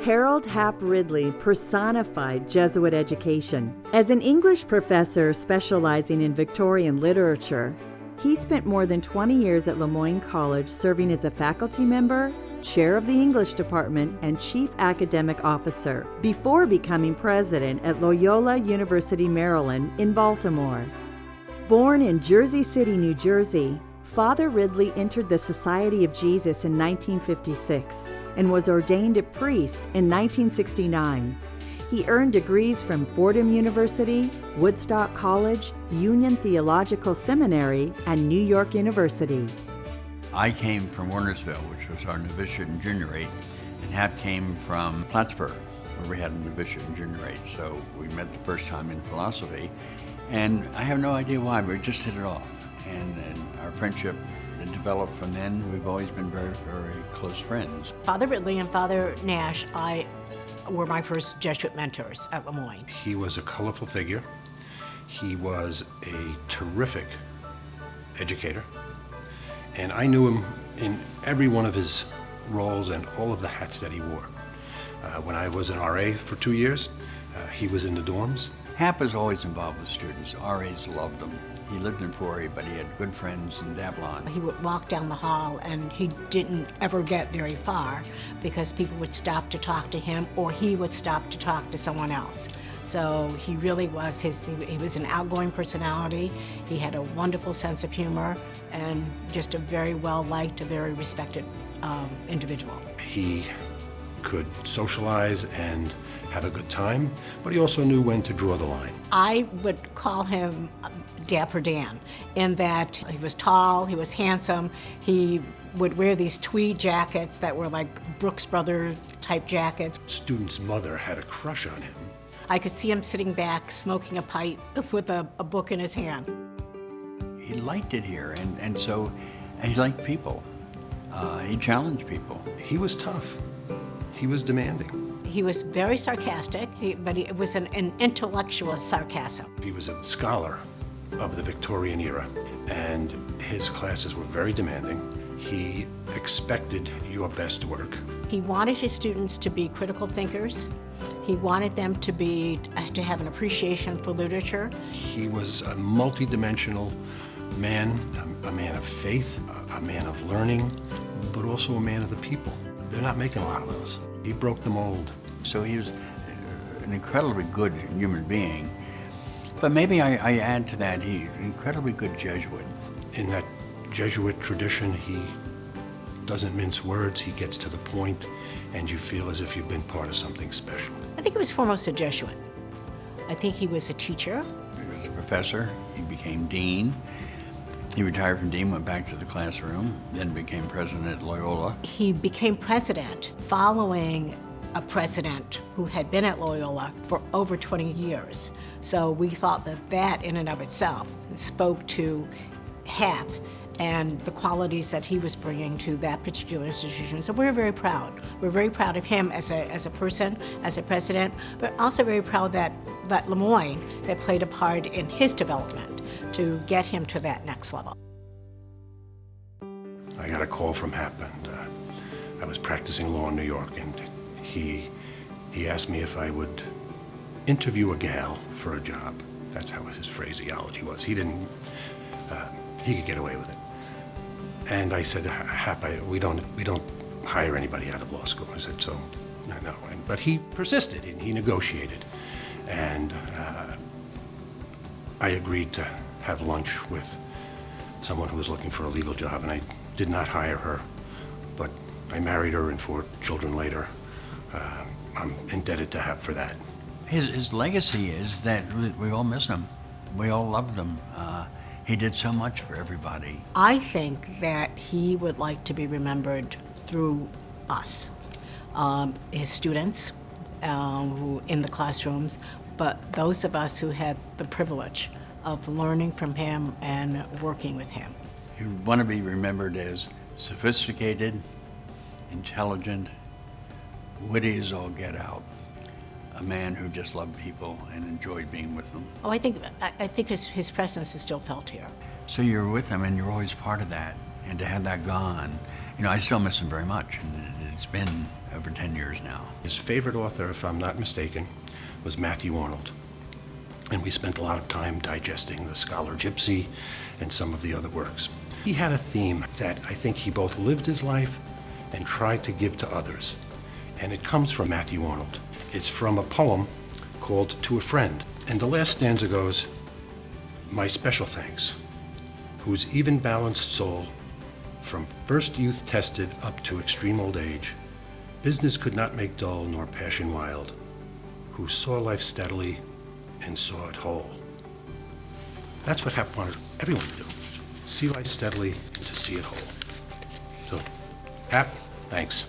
Harold Hap Ridley personified Jesuit education. As an English professor specializing in Victorian literature, he spent more than 20 years at Moyne College serving as a faculty member, chair of the English department, and chief academic officer, before becoming president at Loyola University Maryland in Baltimore. Born in Jersey City, New Jersey, Father Ridley entered the Society of Jesus in 1956 and was ordained a priest in 1969. He earned degrees from Fordham University, Woodstock College, Union Theological Seminary, and New York University. I came from Wernersville, which was our novitiate and junior rate, and Hap came from Plattsburgh, where we had a novitiate and junior rate. So we met the first time in philosophy, and I have no idea why, but we just hit it off. And our friendship developed from then. We've always been very, very close friends. Father Ridley and Father Nash, were my first Jesuit mentors at Moyne. He was a colorful figure. He was a terrific educator. And I knew him in every one of his roles and all of the hats that he wore. When I was an RA for 2 years, he was in the dorms. Hap was always involved with students. RAs loved him. He lived in Forey, but he had good friends in Dablon. He would walk down the hall, and he didn't ever get very far because people would stop to talk to him, or he would stop to talk to someone else. So he really was he was an outgoing personality. He had a wonderful sense of humor, and just a very well-liked, a very respected individual. He could socialize and have a good time, but he also knew when to draw the line. I would call him Dapper Dan, in that he was tall, he was handsome, he would wear these tweed jackets that were like Brooks Brothers type jackets. Student's mother had a crush on him. I could see him sitting back, smoking a pipe with a book in his hand. He liked it here, and he liked people. He challenged people. He was tough. He was demanding. He was very sarcastic, but it was an intellectual sarcasm. He was a scholar of the Victorian era, and his classes were very demanding. He expected your best work. He wanted his students to be critical thinkers. He wanted them to have an appreciation for literature. He was a multidimensional man, a man of faith, a man of learning, but also a man of the people. They're not making a lot of those. He broke the mold. So he was an incredibly good human being. But maybe I add to that, he's an incredibly good Jesuit. In that Jesuit tradition, he doesn't mince words, he gets to the point, and you feel as if you've been part of something special. I think he was foremost a Jesuit. I think he was a teacher. He was a professor, he became dean. He retired from dean, went back to the classroom, then became president at Loyola. He became president following a president who had been at Loyola for over 20 years. So we thought that in and of itself spoke to Hap and the qualities that he was bringing to that particular institution. So we're very proud. We're very proud of him as a person, as a president, but also very proud that Moyne had played a part in his development to get him to that next level. I got a call from Hap, and I was practicing law in New York, and he asked me if I would interview a gal for a job. That's how his phraseology was. He could get away with it. And I said, Hap, we don't hire anybody out of law school. I said, so, no. But he persisted, and he negotiated. And I agreed to have lunch with someone who was looking for a legal job, and I did not hire her, but I married her, and 4 children later. I'm indebted to Hap for that. His legacy is that we all miss him. We all loved him. He did so much for everybody. I think that he would like to be remembered through us, his students who in the classrooms, but those of us who had the privilege of learning from him and working with him. You want to be remembered as sophisticated, intelligent, witty as all get out. A man who just loved people and enjoyed being with them. Oh, I think his presence is still felt here. So you're with him and you're always part of that. And to have that gone, I still miss him very much. And it's been over 10 years now. His favorite author, if I'm not mistaken, was Matthew Arnold. And we spent a lot of time digesting The Scholar Gypsy and some of the other works. He had a theme that I think he both lived his life and tried to give to others. And it comes from Matthew Arnold. It's from a poem called To a Friend. And the last stanza goes, "My special thanks, whose even-balanced soul, from first youth tested up to extreme old age, business could not make dull nor passion wild, who saw life steadily and saw it whole." That's what Hap wanted everyone to do. See life steadily and to see it whole. So, Hap, thanks.